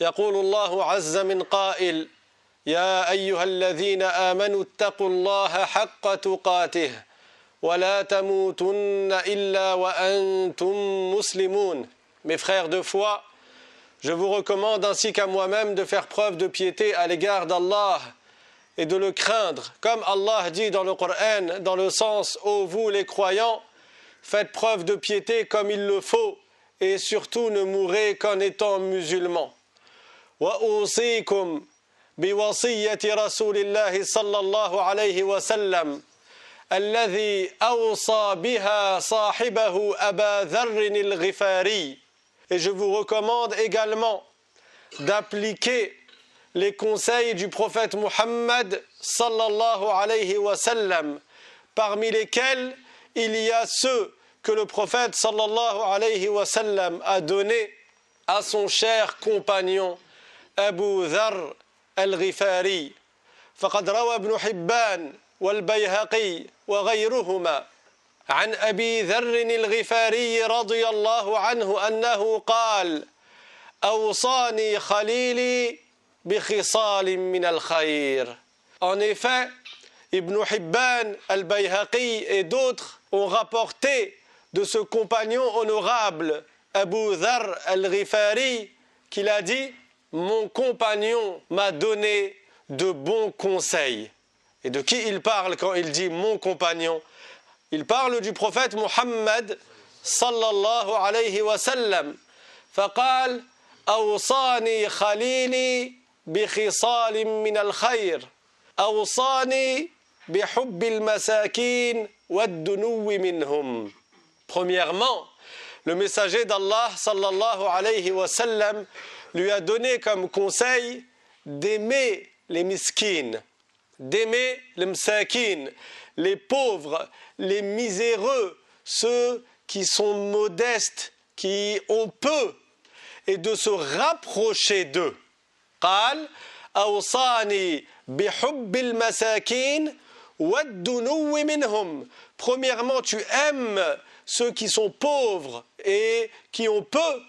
يقول الله عز من قائل يا أيها الذين آمنوا اتقوا الله حق تقاته ولا تموتن إلا وأنتم مسلمون. Mes frères de foi, je vous recommande ainsi qu'à moi-même de faire preuve de piété à l'égard d'Allah et de le craindre. Comme Allah dit dans le Coran, dans le sens « Ô vous les croyants, faites preuve de piété comme il le faut et surtout ne mourrez qu'en étant musulmans. » وَأُوصِيكُمْ بِوَصِيَّةِ رَسُولِ اللَّهِ صَلَّى اللَّهُ عَلَيْهِ وَسَلَّمَ الَّذِي أَوْصَى بِهَا صَاحِبَهُ أَبَا ذَرٍّ الْغِفَارِيِّ. Et je vous recommande également d'appliquer les conseils du prophète Muhammad sallallahu alayhi wa sallam, parmi lesquels il y a ceux que le prophète sallallahu alayhi wa sallam a donnés à son cher compagnon Abu Dharr al-Ghifari. فقد روى ابن حبان والبيهقي وغيرهما عن أبي ذر الغفاري رضي الله عنه أنه قال أوصاني خليلي بخصال من الخير. En effet, Ibn Hibban, Al-Bayhaqi et d'autres ont rapporté de ce compagnon honorable Abu Dharr al-Ghifari qu'il a dit « Mon compagnon m'a donné de bons conseils ». Et de qui il parle quand il dit « mon compagnon » ? Il parle du prophète Muhammad sallallahu alayhi wa sallam. فقال أوصاني خليلي بخصال من الخير أوصاني بحب المساكين والدنو منهم. Premièrement, le messager d'Allah sallallahu alayhi wa sallam lui a donné comme conseil d'aimer les miskines, d'aimer les msakin, les pauvres, les miséreux, ceux qui sont modestes, qui ont peu, et de se rapprocher d'eux. قال أوصاني بحب المساكين والدنو منهم. Premièrement, tu aimes ceux qui sont pauvres et qui ont peu,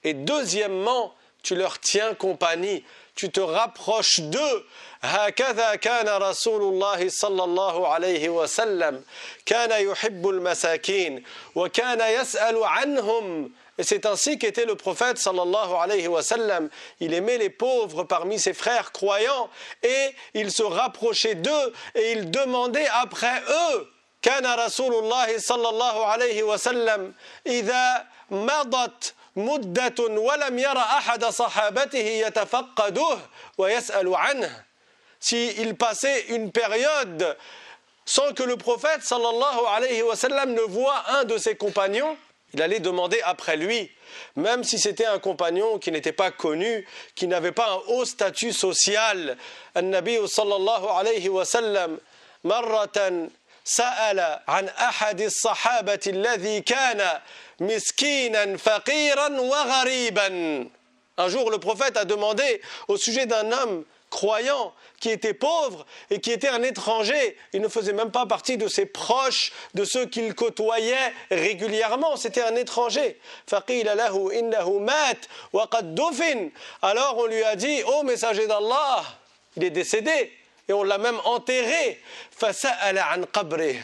et deuxièmement, tu leur tiens compagnie, tu te rapproches d'eux. هكذا كان رسول الله صلى الله عليه وسلم كان يحب المساكين وكان يسأل عنهم. Et c'est ainsi qu'était le prophète sallallahu alayhi wa sallam. Il aimait les pauvres parmi ses frères croyants et il se rapprochait d'eux et il demandait après eux. كان رسول الله صلى الله عليه وسلم إذا مضت مدة ولم ير أحد صحابته يتفقده ويسأل عنه. S'il passait une période sans que le prophète sallallahu alayhi wa sallam ne voit un de ses compagnons, il allait demander après lui, même si c'était un compagnon qui n'était pas connu, qui n'avait pas un haut statut social. An-Nabi sallallahu alayhi wa sallam marratan sa'ala an ahadi as-sahabati alladhi kana miskinan faqiran wa ghariban. Un jour, le prophète a demandé au sujet d'un homme croyant qui était pauvre et qui était un étranger. Il ne faisait même pas partie de ses proches, de ceux qu'il côtoyait régulièrement. C'était un étranger. فَقِيلَ لَهُ إِنَّهُ مَاتْ وَقَدْ دُفِنَ. Alors on lui a dit, ô messager d'Allah, il est décédé et on l'a même enterré. فَسَأَلَ عَنْ قَبْرِهِ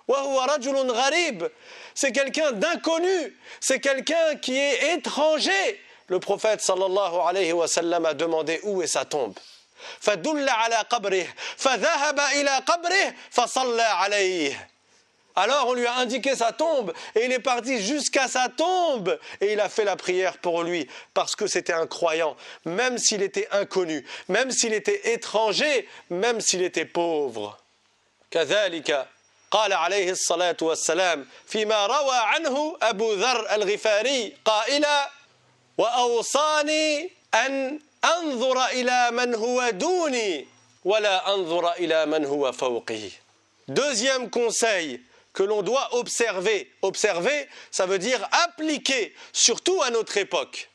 وَهُوَ رَجُلٌ غَرِيبٌ. C'est quelqu'un d'inconnu, c'est quelqu'un qui est étranger. Le prophète sallallahu alayhi wa sallam a demandé où est sa tombe. فدل على قبره فذهب إلى قبره فصلى عليه. Alors on lui a indiqué sa tombe et il est parti jusqu'à sa tombe et il a fait la prière pour lui parce que c'était un croyant, même s'il était inconnu, même s'il était étranger, même s'il était pauvre. كذلك قال عليه الصلاة والسلام فيما روى عنه أبو ذر الغفاري قائلا وأوصاني أن أنظر إلى من هو دوني ولا أنظر إلى من هو فوقي. Deuxième conseil que l'on doit observer. Observer, ça veut dire appliquer, surtout à notre époque.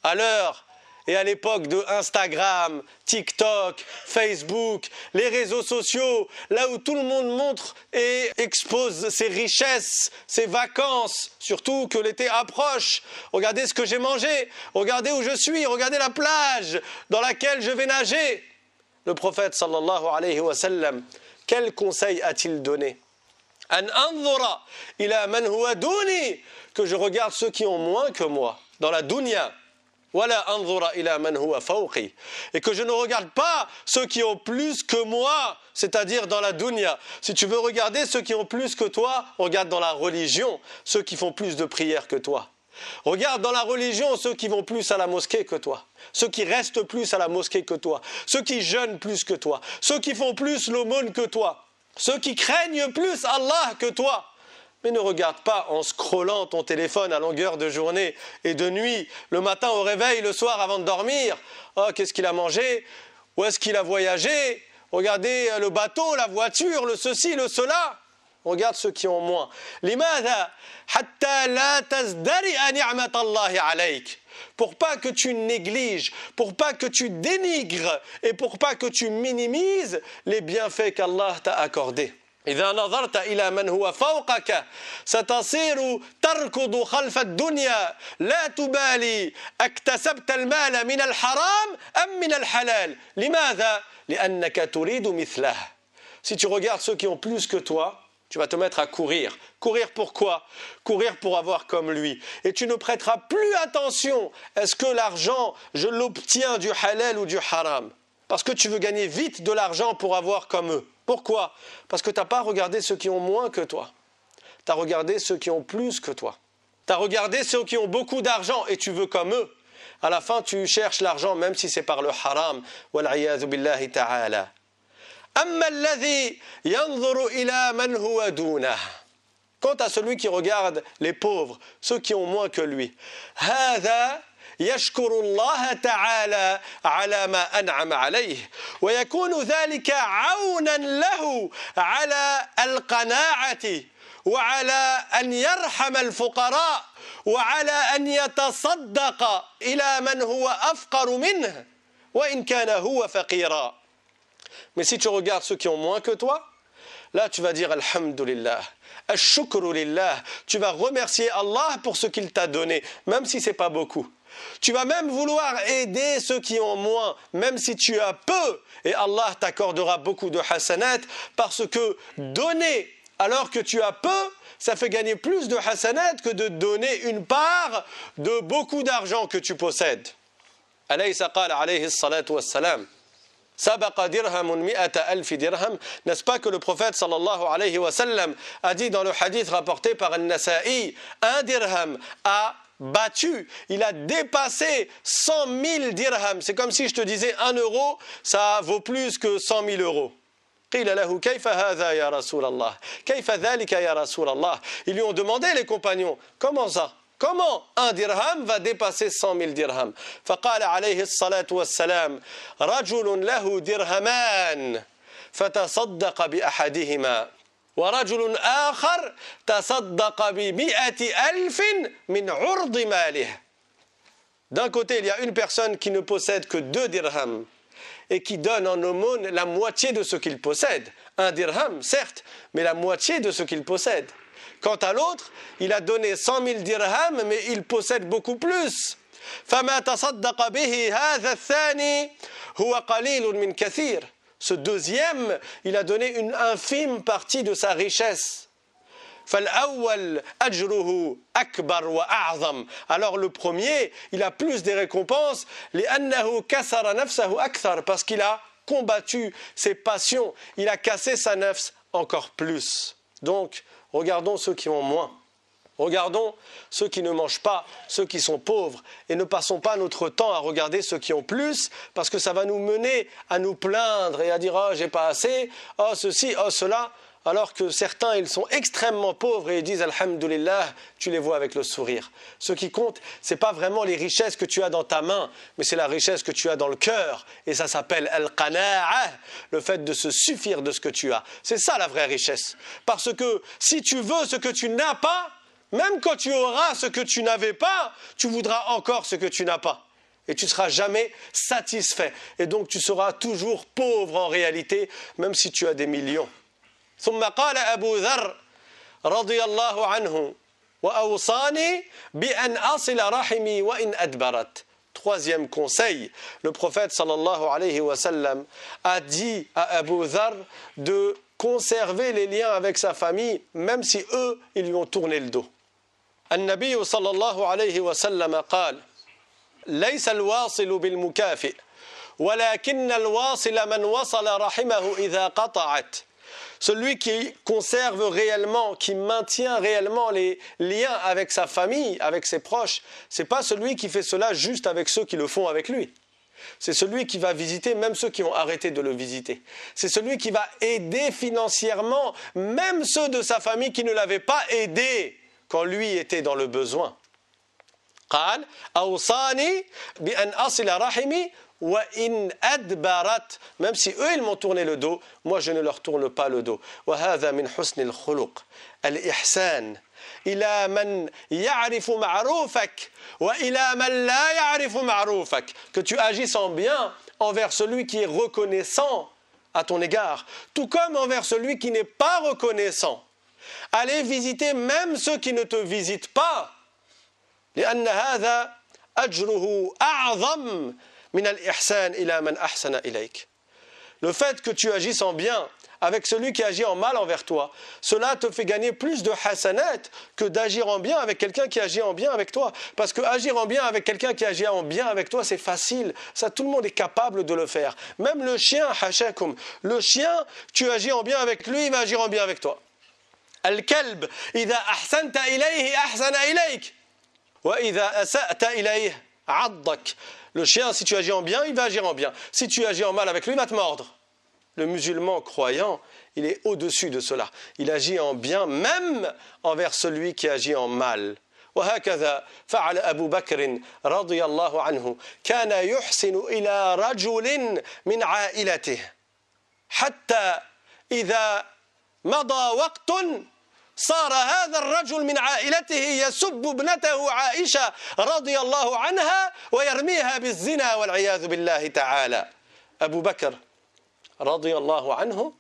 À l'heure Et à l'époque de Instagram, TikTok, Facebook, les réseaux sociaux, là où tout le monde montre et expose ses richesses, ses vacances, surtout que l'été approche. Regardez ce que j'ai mangé, regardez où je suis, regardez la plage dans laquelle je vais nager. Le prophète sallallahu alayhi wa sallam, quel conseil a-t-il donné? An anzura ila man huwa duni, que je regarde ceux qui ont moins que moi dans la dunya. Wala anzura ila man huwa fawqi, et que je ne regarde pas ceux qui ont plus que moi, c'est-à-dire dans la dunya. Si tu veux regarder ceux qui ont plus que toi, regarde dans la religion ceux qui font plus de prières que toi. Regarde dans la religion ceux qui vont plus à la mosquée que toi, ceux qui restent plus à la mosquée que toi, ceux qui jeûnent plus que toi, ceux qui font plus l'aumône que toi, ceux qui craignent plus Allah que toi. Mais ne regarde pas en scrollant ton téléphone à longueur de journée et de nuit, le matin au réveil, le soir avant de dormir. Oh, qu'est-ce qu'il a mangé? Où est-ce qu'il a voyagé? Regardez le bateau, la voiture, le ceci, le cela. Regarde ceux qui ont moins. Limadha hatta la tazdari'a ni'matallahi alayk. Pour pas que tu négliges, pour pas que tu dénigres et pour pas que tu minimises les bienfaits qu'Allah t'a accordés. إذا نظرت إلى من هو فوقك ستصير تركض خلف الدنيا لا تبالي اكتسبت المال من الحرام أم من الحلال. لماذا؟ لأنك تريد مثله. Si tu regardes ceux qui ont plus que toi, tu vas te mettre à courir. Courir pourquoi? Courir pour avoir comme lui. Et tu ne prêteras plus attention. Est-ce que l'argent, je l'obtiens du halal ou du haram? Parce que tu veux gagner vite de l'argent pour avoir comme eux. Pourquoi? Parce que tu n'as pas regardé ceux qui ont moins que toi. Tu as regardé ceux qui ont plus que toi. Tu as regardé ceux qui ont beaucoup d'argent et tu veux comme eux. À la fin, tu cherches l'argent même si c'est par le haram. Wal'iyadhu billahi ta'ala. Amma alladhi yanzuru ila man huwa dunah. Quant à celui qui regarde les pauvres, ceux qui ont moins que lui. Hadha يشكر الله تعالى على ما أنعم عليه ويكون ذلك عونا له على القناعة وعلى أن يرحم الفقراء وعلى أن يتصدق إلى من هو أفقر منه وإن كان هو فقيرا. Mais si tu regardes ceux qui ont moins que toi, là tu vas dire Alhamdulillah, Ash-shukru lillah, tu vas remercier Allah pour ce qu'il t'a donné, même si ce n'est pas beaucoup. Tu vas même vouloir aider ceux qui ont moins, même si tu as peu, et Allah t'accordera beaucoup de hasanat, parce que donner alors que tu as peu, ça fait gagner plus de hasanat que de donner une part de beaucoup d'argent que tu possèdes. Alaysa qala alayhi salatu wassalam, sabaqa dirhamun mi'ata alfi dirham. N'est-ce pas que le prophète sallallahu alayhi wa sallam a dit dans le hadith rapporté par An-Nasa'i, un dirham a battu, il a dépassé 100 000 dirhams. C'est comme si je te disais 1 euro, ça vaut plus que 100 000 euros. قيل له كيف هذا يا رسول الله كيف ذلك يا رسول الله. Ils lui ont demandé, les compagnons, comment ça? Comment un dirham va dépasser 100 000 dirhams? فقال عليه الصلاة والسلام رجل له درهمان فتصدق بأحدهما ورجل آخر تصدق ب100 ألف من عرض ماله. D'un côté, il y a une personne qui ne possède que 2 dirhams et qui donne en aumône la moitié de ce qu'il possède. Un dirham, certes, mais la moitié de ce qu'il possède. Quant à l'autre, il a donné 100 000 dirhams, mais il possède beaucoup plus. فما تصدق به هذا الثاني هو قليل من كثير. Ce deuxième, il a donné une infime partie de sa richesse. فالأول أجره أكبر وأعظم. Alors le premier, il a plus des récompenses لأنه كسر نفسه أكثر, parce qu'il a combattu ses passions, il a cassé sa nafs encore plus. Donc, regardons ceux qui ont moins. Regardons ceux qui ne mangent pas, ceux qui sont pauvres, et ne passons pas notre temps à regarder ceux qui ont plus, parce que ça va nous mener à nous plaindre et à dire « Oh, j'ai pas assez, oh ceci, oh cela », alors que certains, ils sont extrêmement pauvres et ils disent « Alhamdulillah », tu les vois avec le sourire. Ce qui compte, ce n'est pas vraiment les richesses que tu as dans ta main, mais c'est la richesse que tu as dans le cœur, et ça s'appelle « al-qana'a », le fait de se suffire de ce que tu as. C'est ça la vraie richesse. Parce que si tu veux ce que tu n'as pas, même quand tu auras ce que tu n'avais pas, tu voudras encore ce que tu n'as pas. Et tu ne seras jamais satisfait. Et donc tu seras toujours pauvre en réalité, même si tu as des millions. ثم قال أبو ذر رضي الله عنه وأوصاني بأن أصل رحمي وإن أدبرت. Troisième conseil, le prophète sallallahu alayhi wa sallam a dit à Abu Dharr de conserver les liens avec sa famille, même si eux, ils lui ont tourné le dos. النبي صلى الله عليه وسلم قال ليس الواصل بالمكافئ ولكن الواصل من وصل رحمه إذا قطعت. Celui qui conserve réellement, qui maintient réellement les liens avec sa famille, avec ses proches, ce n'est pas celui qui fait cela juste avec ceux qui le font avec lui. C'est celui qui va visiter même ceux qui ont arrêté de le visiter. C'est celui qui va aider financièrement même ceux de sa famille qui ne l'avaient pas aidé quand lui était dans le besoin. قال أوصاني بأن أصل رحمي وإن أدبرت. Même si eux ils m'ont tourné le dos, moi je ne leur tourne pas le dos. وهذا من حسن الخلق الإحسان إلى من يعرف معروفك وإلى من لا يعرف معروفك. Que tu agisses en bien envers celui qui est reconnaissant à ton égard, tout comme envers celui qui n'est pas reconnaissant. Allez visiter même ceux qui ne te visitent pas. لأن هذا أجره أعظم من الإحسان إلى من أحسن إليك. Le fait que tu agisses en bien avec celui qui agit en mal envers toi, cela te fait gagner plus de hasanat que d'agir en bien avec quelqu'un qui agit en bien avec toi. Parce que agir en bien avec quelqu'un qui agit en bien avec toi, c'est facile. Ça, tout le monde est capable de le faire. Même le chien, hashakum, le chien, tu agis en bien avec lui, il va agir en bien avec toi. Al-kalb, إذا أحسنت إليه أحسن إليك. وإذا أسأت إليه عضك. Le chien, si tu agis en bien, il va agir en bien. Si tu agis en mal avec lui, il va te mordre. Le musulman croyant, il est au-dessus de cela. Il agit en bien même envers celui qui agit en mal. وهكذا فعل أبو بكر رضي الله عنه كان يحسن إلى رجل من عائلته حتى إذا مضى وقت صار هذا الرجل من عائلته يسب ابنته عائشة رضي الله عنها ويرميها بالزنا والعياذ بالله تعالى. Abu Bakr رضي الله عنه,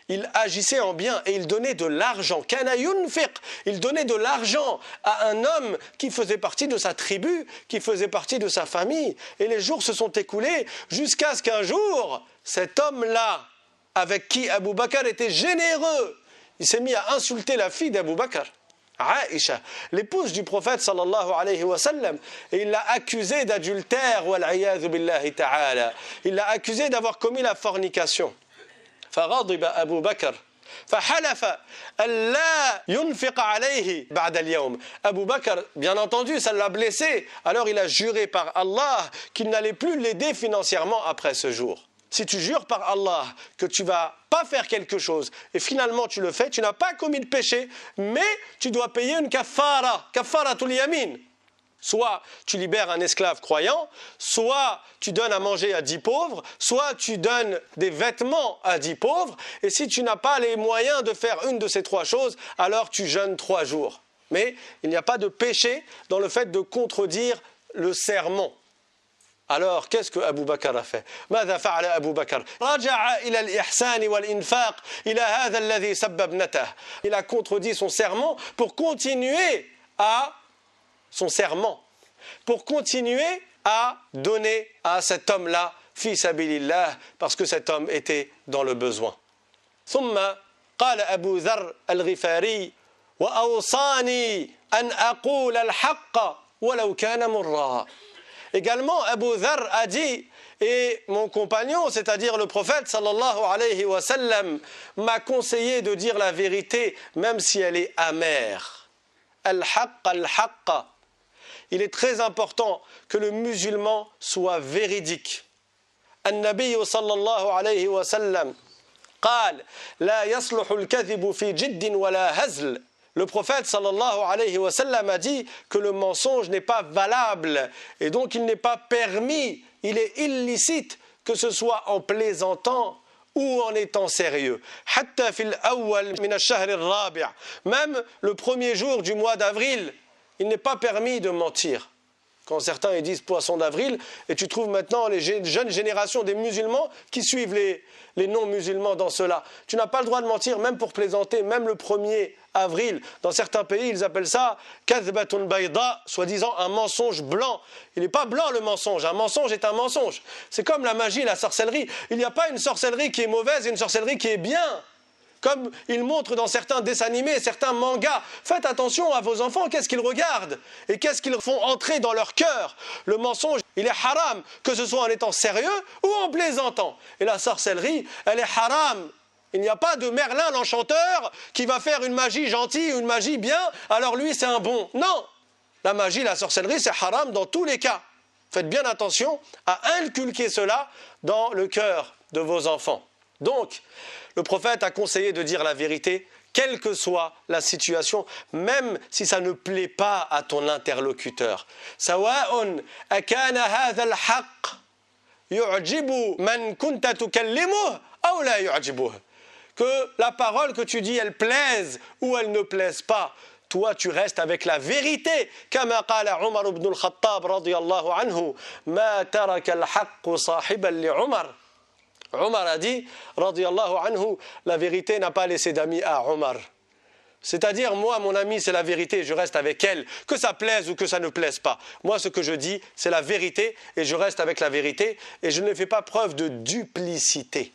il agissait en bien et il donnait de l'argent. Kana yunfiq, il donnait de l'argent à un homme qui faisait partie de sa tribu, qui faisait partie de sa famille. Et les jours se sont écoulés jusqu'à ce qu'un jour, cet homme-là, avec qui Abu Bakr était généreux, il s'est mis à insulter la fille d'Abu Bakr, Aïcha, l'épouse du prophète sallallahu alayhi wa sallam, et il l'a accusée d'adultère, wal-iyadhu billahi ta'ala. Il l'a accusée d'avoir commis la fornication. فغضب أبو بكر فحلف ألا ينفق عليه بعد اليوم. Abu Bakr, bien entendu, ça l'a blessé. Alors il a juré par Allah qu'il n'allait plus l'aider financièrement après ce jour. Si tu jures par Allah que tu ne vas pas faire quelque chose et finalement tu le fais, tu n'as pas commis de péché, mais tu dois payer une kafara, kafaratul yamin. Soit tu libères un esclave croyant, soit tu donnes à manger à 10 pauvres, soit tu donnes des vêtements à 10 pauvres, et si tu n'as pas les moyens de faire une de ces 3 choses, alors tu jeûnes 3 jours. Mais il n'y a pas de péché dans le fait de contredire le sermon. Alors, qu'est-ce que Abu Bakr a fait? ماذا فعل أبو بكر؟ رجع إلى الإحسان والإنفاق إلى هذا الذي سب ابنته. Il a contredit son serment pour continuer à son serment, pour continuer à donner à cet homme-là fi sabilillah, parce que cet homme était dans le besoin. ثم قال أبو ذر الغفاري وأوصاني أن أقول الحق ولو كان مرا. Également, Abu Dharr a dit, et mon compagnon, c'est-à-dire le prophète sallallahu alayhi wa sallam, m'a conseillé de dire la vérité, même si elle est amère. Al-haqqa al-haqqa. Il est très important que le musulman soit véridique. An-Nabi sallallahu alayhi wa sallam قال لا يصلح الكذب في جد ولا هزل. Le prophète sallallahu alayhi wa sallam a dit que le mensonge n'est pas valable et donc il n'est pas permis, il est illicite que ce soit en plaisantant ou en étant sérieux. حتى في الأول من الشهر الرابع, même le premier jour du mois d'avril, il n'est pas permis de mentir. Quand certains ils disent poisson d'avril, et tu trouves maintenant les jeunes générations des musulmans qui suivent les non-musulmans dans cela. Tu n'as pas le droit de mentir, même pour plaisanter, même le 1er avril. Dans certains pays, ils appellent ça kadhbatun bayda, soi-disant un mensonge blanc. Il n'est pas blanc le mensonge, un mensonge est un mensonge. C'est comme la magie, la sorcellerie. Il n'y a pas une sorcellerie qui est mauvaise et une sorcellerie qui est bien. Comme il montre dans certains dessins animés, certains mangas. Faites attention à vos enfants, qu'est-ce qu'ils regardent et qu'est-ce qu'ils font entrer dans leur cœur. Le mensonge, il est haram, que ce soit en étant sérieux ou en plaisantant. Et la sorcellerie, elle est haram. Il n'y a pas de Merlin l'enchanteur qui va faire une magie gentille ou une magie bien, alors lui c'est un bon. Non, la magie, la sorcellerie, c'est haram dans tous les cas. Faites bien attention à inculquer cela dans le cœur de vos enfants. Donc, le prophète a conseillé de dire la vérité, quelle que soit la situation, même si ça ne plaît pas à ton interlocuteur. Sawa'un akana hadha al-haqq yu'jibu man kunta tukallimuhu aw la yu'jibuhu. Que la parole que tu dis, elle plaise ou elle ne plaise pas. Toi, tu restes avec la vérité. Kama qala Umar ibn al-Khattab radiyallahu anhu, ma taraka al-haqq sahiban li Umar. Omar a dit, radiyallahu anhu, la vérité n'a pas laissé d'amis à Omar. C'est-à-dire, moi, mon ami, c'est la vérité, je reste avec elle, que ça plaise ou que ça ne plaise pas. Moi, ce que je dis, c'est la vérité et je reste avec la vérité et je ne fais pas preuve de duplicité.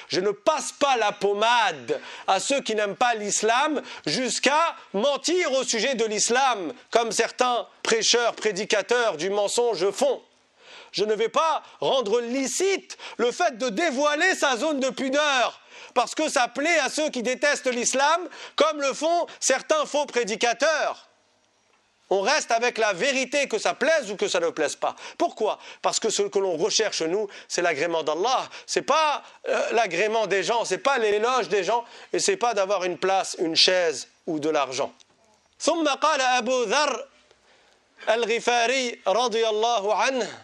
Je ne passe pas la pommade à ceux qui n'aiment pas l'islam jusqu'à mentir au sujet de l'islam, comme certains prêcheurs, prédicateurs du mensonge font. Je ne vais pas rendre licite le fait de dévoiler sa zone de pudeur, parce que ça plaît à ceux qui détestent l'islam, comme le font certains faux prédicateurs. On reste avec la vérité, que ça plaise ou que ça ne plaise pas. Pourquoi? Parce que ce que l'on recherche, nous, c'est l'agrément d'Allah. Ce n'est pas l'agrément des gens, ce n'est pas l'éloge des gens, et ce n'est pas d'avoir une place, une chaise ou de l'argent. ثم قال أبو ذر الغفاري رضي الله عنه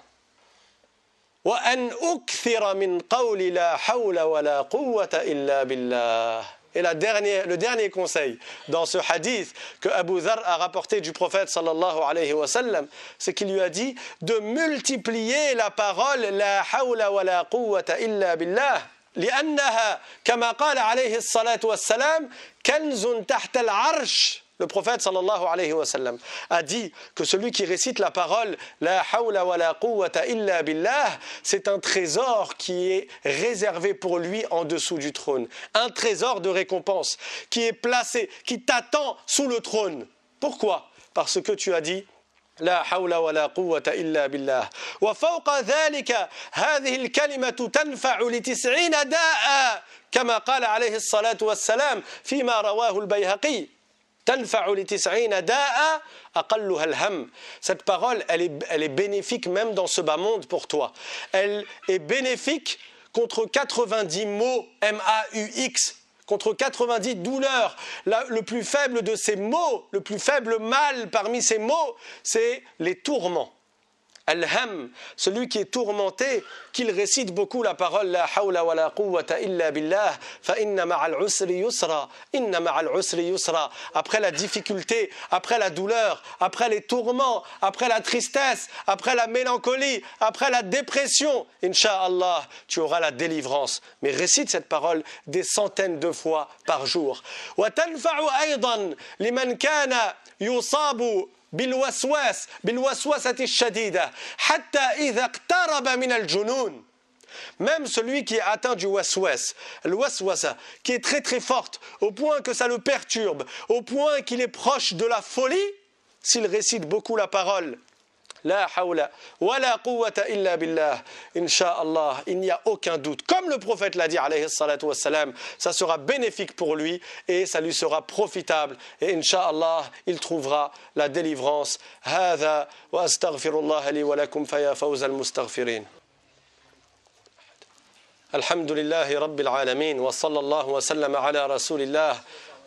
وأن أكثر من قول لا حول ولا قوة إلا بالله. Et le dernier conseil dans ce hadith que Abu Dharr a rapporté du prophète sallallahu alayhi wa sallam, c'est qu'il lui a dit de multiplier la parole la hawla wa la quwwata illa billah. لأنها كما قال عليه الصلاة والسلام كنز تحت العرش. Le prophète sallallahu alayhi wa sallam a dit que celui qui récite la parole la hawla wa la quwwata illa billah, c'est un trésor qui est réservé pour lui en dessous du trône, un trésor de récompense qui est placé, qui t'attend sous le trône. Pourquoi? Parce que tu as dit لا حول ولا قوة إلا بالله وفوق ذلك هذه الكلمة تنفع ل90 داء كما قال عليه الصلاة والسلام فيما رواه البيهقي تنفع ل90 داء أقلها الهم. Cette parole, elle est bénéfique même dans ce bas monde pour toi. Elle est bénéfique contre 90 maux, M-A-U-X, contre 90 douleurs. Le plus faible de ces maux, le plus faible mal parmi ces maux, c'est les tourments. Al-Ham, celui qui est tourmenté, qu'il récite beaucoup la parole La hawla wa la quwwata illa billah, fa inna ma'al usri yusra, inna ma'al usri yusra. Après la difficulté, après la douleur, après les tourments, après la tristesse, après la mélancolie, après la dépression, Inch'Allah, tu auras la délivrance. Mais récite cette parole des centaines de fois par jour. Wa tanfa'u aydan liman kana yusabu بالوسوسة الشديدة حتى إذا اقترب من الجنون. Même celui qui est atteint du waswas, le waswasa, qui est très très forte, au point que ça le perturbe, au point qu'il est proche de la folie, s'il récite beaucoup la parole La hawla wa la quwwata illa billah, Inch'Allah, il n'y a aucun doute. Comme le prophète l'a dit, alayhi salatu wassalam, ça sera bénéfique pour lui et ça lui sera profitable. Et Inch'Allah, il trouvera la délivrance. Hadha wa astaghfirullah li wa lakum fa ya fawz al-mustaghfirin. Alhamdulillahi rabbil alamin wa sallallahu wa sallam ala rasulillah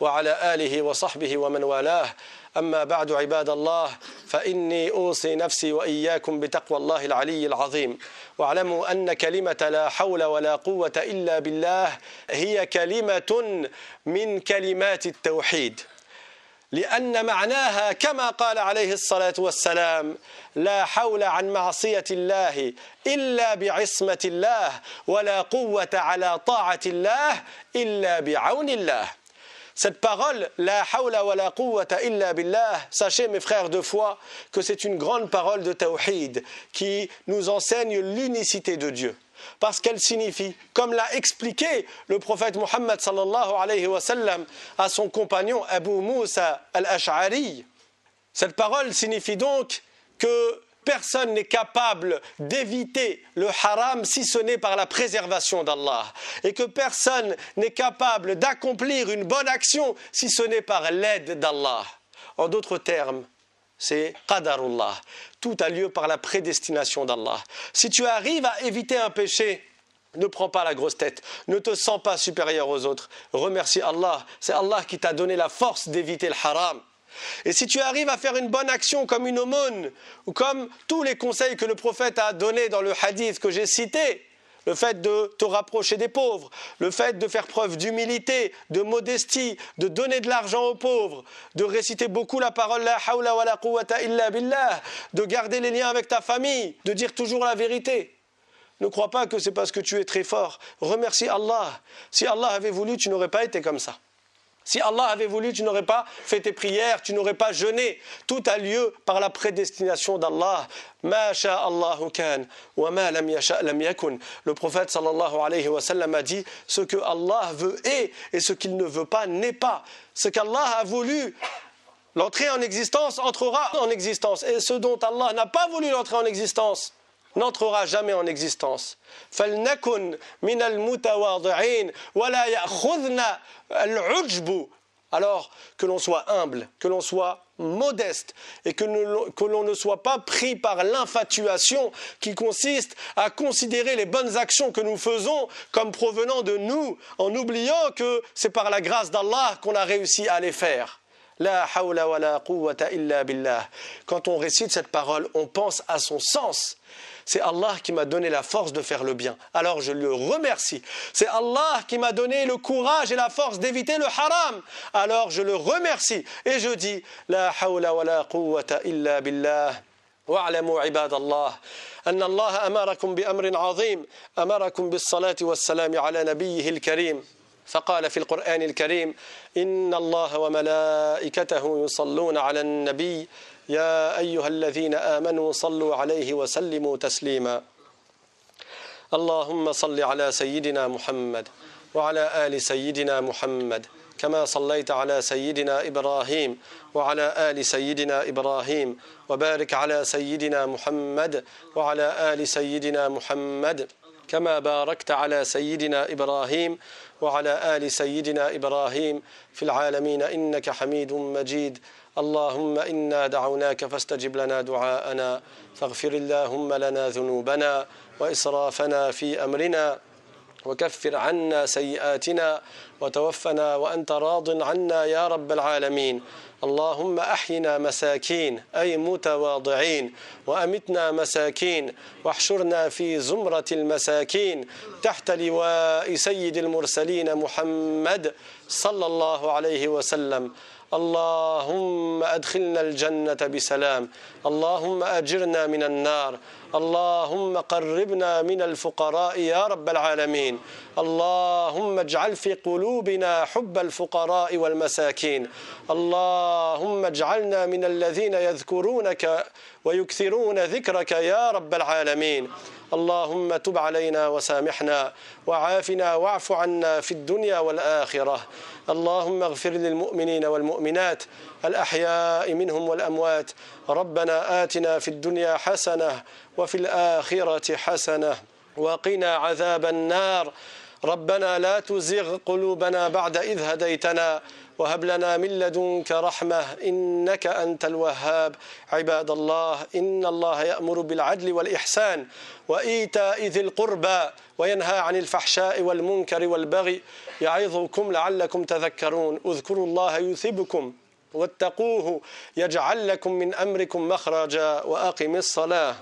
wa ala alihi wa sahbihi wa man walah. أما بعد عباد الله فإني أوصي نفسي وإياكم بتقوى الله العلي العظيم واعلموا أن كلمة لا حول ولا قوة إلا بالله هي كلمة من كلمات التوحيد. لأن معناها كما قال عليه الصلاة والسلام لا حول عن معصية الله إلا بعصمة الله ولا قوة على طاعة الله إلا بعون الله. Cette parole, la hawla wa la quwwata illa billah, sachez mes frères de foi que c'est une grande parole de tawhid qui nous enseigne l'unicité de Dieu. Parce qu'elle signifie, comme l'a expliqué le prophète Mohammed sallallahu alayhi wa sallam à son compagnon Abu Musa al-Ash'ari, cette parole signifie donc que personne n'est capable d'éviter le haram si ce n'est par la préservation d'Allah. Et que personne n'est capable d'accomplir une bonne action si ce n'est par l'aide d'Allah. En d'autres termes, c'est qadarullah. Tout a lieu par la prédestination d'Allah. Si tu arrives à éviter un péché, ne prends pas la grosse tête, ne te sens pas supérieur aux autres. Remercie Allah. C'est Allah qui t'a donné la force d'éviter le haram. Et si tu arrives à faire une bonne action comme une aumône ou comme tous les conseils que le prophète a donnés dans le hadith que j'ai cité, le fait de te rapprocher des pauvres, le fait de faire preuve d'humilité, de modestie, de donner de l'argent aux pauvres, de réciter beaucoup la parole la hawla wa la quwwata illa billah, de garder les liens avec ta famille, de dire toujours la vérité. Ne crois pas que c'est parce que tu es très fort. Remercie Allah. Si Allah avait voulu, tu n'aurais pas été comme ça. Si Allah avait voulu, tu n'aurais pas fait tes prières, tu n'aurais pas jeûné. Tout a lieu par la prédestination d'Allah. Ma sha'Allahu kan wa ma lam yasha' lam yakun. Le prophète sallallahu alayhi wa sallam a dit ce que Allah veut est et ce qu'il ne veut pas n'est pas. Ce qu'Allah a voulu, l'entrée en existence entrera en existence. Et ce dont Allah n'a pas voulu l'entrée en existence n'entrera jamais en existence. فَلْنَكُنْ مِنَ الْمُتَوَاضِعِينَ وَلَا يَأْخُذْنَا الْعُجْبُ. Alors que l'on soit humble, que l'on soit modeste et que l'on ne soit pas pris par l'infatuation qui consiste à considérer les bonnes actions que nous faisons comme provenant de nous en oubliant que c'est par la grâce d'Allah qu'on a réussi à les faire. La hawla wa la quwwata illa billah. Quand on récite cette parole, on pense à son sens. C'est Allah qui m'a donné la force de faire le bien. Alors je le remercie. C'est Allah qui m'a donné le courage et la force d'éviter le haram. Alors je le remercie. Et je dis, la hawla wa la quwwata illa billah. واعلموا عباد الله أن الله أمركم بأمر عظيم أمركم بالصلاة والسلام على نبيه الكريم فقال في القرآن الكريم إن الله وملائكته يصلون على النبي يا أيها الذين آمنوا صلوا عليه وسلموا تسليما اللهم صل على سيدنا محمد وعلى آل سيدنا محمد كما صليت على سيدنا إبراهيم وعلى آل سيدنا إبراهيم وبارك على سيدنا محمد وعلى آل سيدنا محمد كما باركت على سيدنا إبراهيم وعلى آل سيدنا إبراهيم في العالمين إنك حميد مجيد اللهم إنا دعوناك فاستجب لنا دعاءنا فاغفر اللهم لنا ذنوبنا وإسرافنا في أمرنا وكفر عنا سيئاتنا وتوفنا وأنت راض عنا يا رب العالمين اللهم أحينا مساكين أي متواضعين وأمتنا مساكين واحشرنا في زمرة المساكين تحت لواء سيد المرسلين محمد صلى الله عليه وسلم اللهم أدخلنا الجنة بسلام اللهم أجرنا من النار اللهم قربنا من الفقراء يا رب العالمين اللهم اجعل في قلوبنا حب الفقراء والمساكين اللهم اجعلنا من الذين يذكرونك ويكثرون ذكرك يا رب العالمين اللهم تب علينا وسامحنا وعافنا واعف عنا في الدنيا والآخرة اللهم اغفر للمؤمنين والمؤمنات الأحياء منهم والأموات ربنا آتنا في الدنيا حسنة وفي الآخرة حسنة وقنا عذاب النار ربنا لا تزغ قلوبنا بعد إذ هديتنا وهب لنا من لدنك رحمة إنك أنت الوهاب عباد الله إن الله يأمر بالعدل والإحسان وإيتاء ذي القربى وينهى عن الفحشاء والمنكر والبغي يعظكم لعلكم تذكرون اذكروا الله يثبكم واتقوه يجعل لكم من أمركم مخرجا وأقم الصلاة